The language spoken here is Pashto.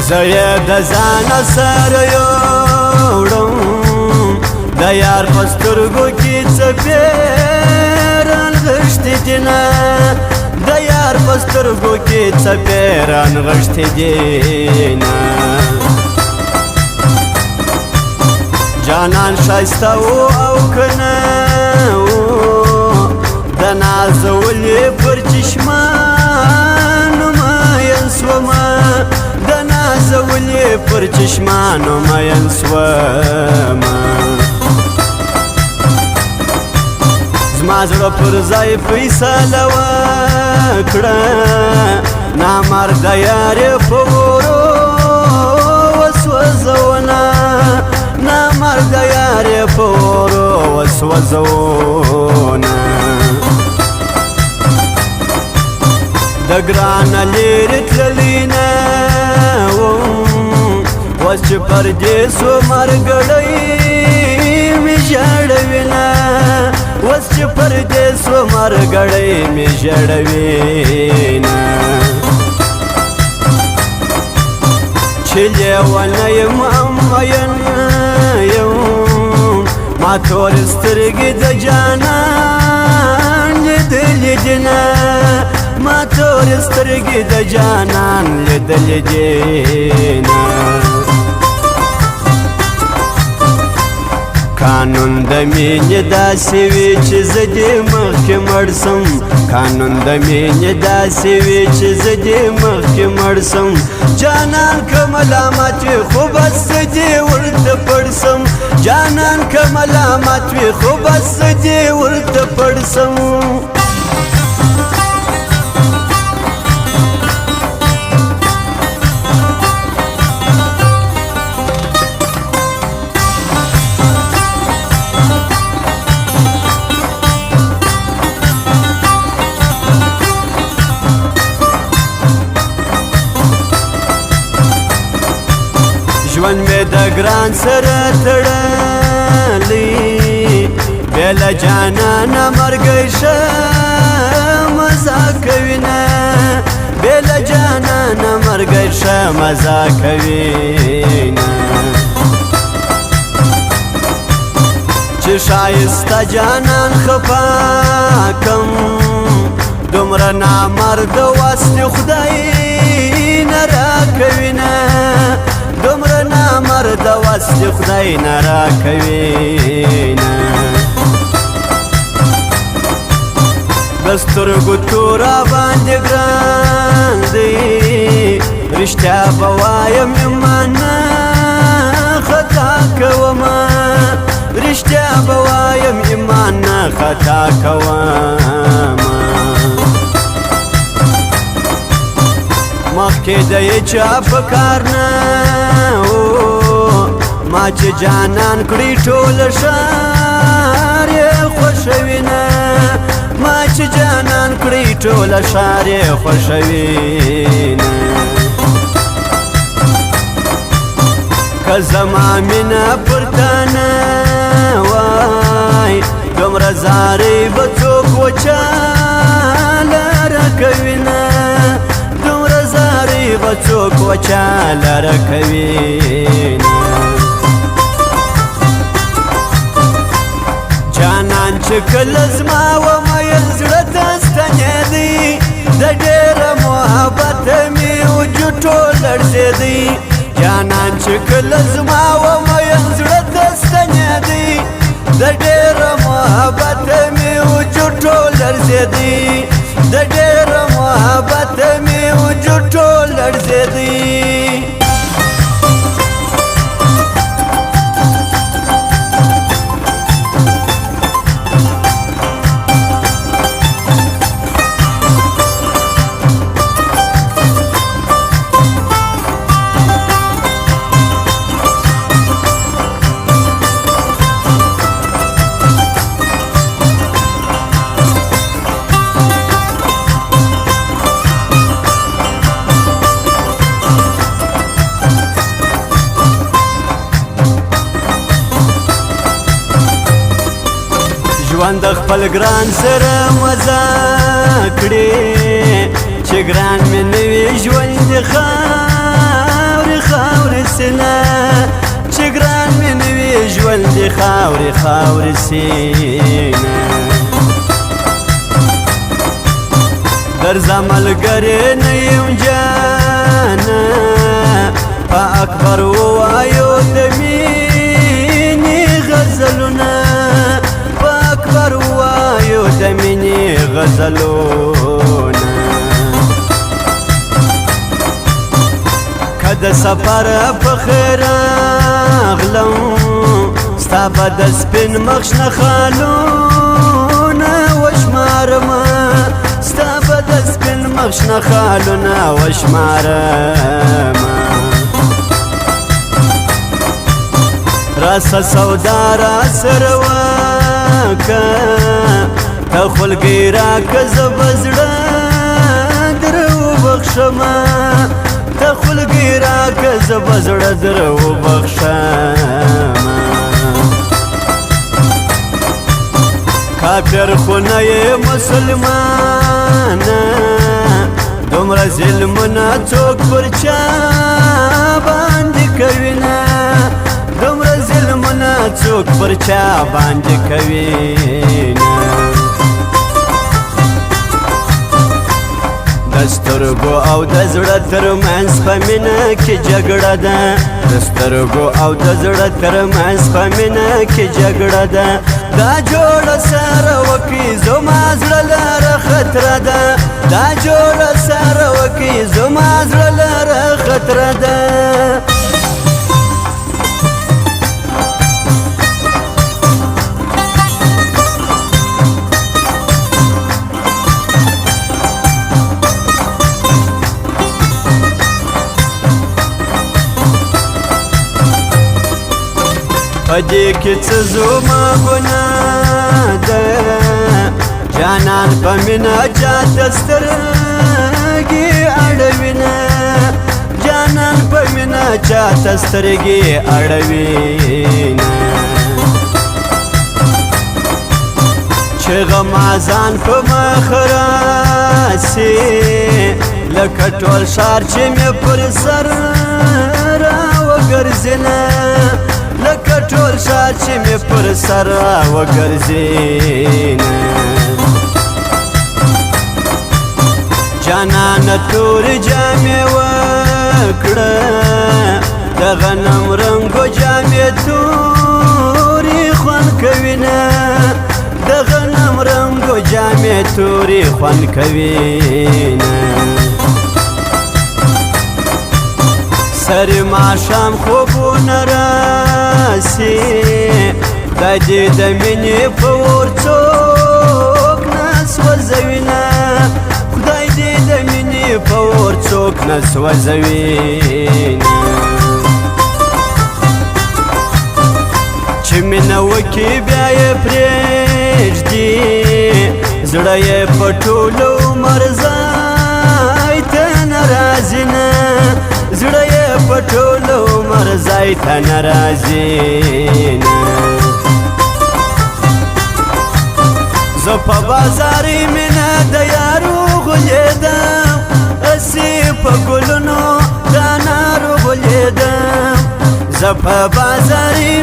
زه یې د ځانه سره یوړم د یار په سترګو کې څپې رانغښتې دینه د یار په سترګو کې څپې رانغښتې دینه جانان ښایسته و او که نه و د نازولې پر چشمانو مین سومه د نازولې پر چشمانو مین سومه زما زړه پر ځای فیصله وکړه نامرده یارې په ورو وسوځونه نامرده یارې په ورو وسوځونه د ګرانه لرې تللی نه وم اوس چې پردېس و مرګړی مې ژړوینه اوس چې پردېس و مرګړی مې ژړوینه چې لیونه یم مین یم ما تورې سترګې د جانان لیدلې دینه ما تورې سترګې د جانان لیدلې دینه قانون د مینې داسې وي چې زه دې مخکې مړ سم قانون د مینې داسې وي چې زه دې مخکې مړ سم جانان که ملامت وي خو بس زه دې ورته پړ سم جانان که ملامت وي خو بس زه دې ورته پړ سم ژوند مې د ګران سره تړلی بې له جانانه مرګی ښه مزه کوینه بې له جانانه مرګی ښه مزه کوینه چې ښایسته جانان خفه کم دومره نامرده وست خدای نه راکوینه دومره نامرده وست خدای نه راکوینه د سترګو توره باندې ګران دی رښتیا به وایم ایمان نه خطا کومه رښتیا به وایم ایمان نه خطا کومه مخکې د چا په کار نه ما چې جانان کړي ټول ښار یې خوښوینه ما چې جانان کړي ټول ښار یې خوښوینه که زما مینه پر تا نه وای دومره زارۍ به څوک وچاله راکوینه دومره زارۍ به څوک وچاله راکوینه جانان چې کله زما ومین زړه ته ستنېدی د ډېره محبته مې وجود ټول لړزېدی جانان چې کله زما ومین زړه ته ستنېدی د ډېره محبته مې وجود ټول لړزېدی د ډېره محبته مې وجود ټول لړزېدی ژوند خپل ګران سره مزه کړې چې ګران مې نه وي ژوند خاورې سینه چې ګران مې نه وي ژوند د خاورې خاورې سینه درځه ملګرې نه یم جانه په اکبر ووایو د مینې غزلونه په اکبر ووایو د مینې غزلونه که د سفر په خیر راغلم ستا به د سپین مخ شنه خالونه وشمارمه ستا به د سپین مخ شنه خالونه وشمارمه راسه سودا راسره وکه ته خولګۍ راکه زه به زړه در وبخښمه ته خولګۍ راکه زه به زړه در وبخښمه کافر خو نه یې مسلمانه دومره ظلمونه څوک پر چا باندې کوینه دومره ظلمونه څوک پر چا باندې کوینه د سترګو او د زړه ترمنځ په مینه کې جګړه ده د سترګو او د زړه ترمنځ په مینه کې جګړه ده دا جوړه سره وکړي زما زړه لاره خطره ده دا جوړه سره وکړي زما زړه لاره خطره ده پدې کې څه زما ګناه ده جانان په مینه چاته سترګې اړوینه جانان په مینه چاته سترګې اړوینه چې غمازان په مخ راسي لکه ټول ښار چې مې پر سر راوګرځینه لکه ټول ښار چې مې پر سر راوګرځینه جانانه تورې جامې وکړه د غنم رنګو جامې تورې خوند کوینه د غنم رنګو جامې تورې خوند کوینه سر ماښام خوبونه راسي خدای دې د مینې په اور څوک نه سوځوینه خدای دې د مینې په اور څوک نه سوځوینه چې مینه وکړي بیا یې پرېږدي زړه یې په ټول عمر ځای ته نه راځي نه زړه یې په ټول عمر ځای ته نه راځي نه زه په بازاري مینه د یارو غولېدم هسې په ګلونو د انارو غولېدم زه په بازاري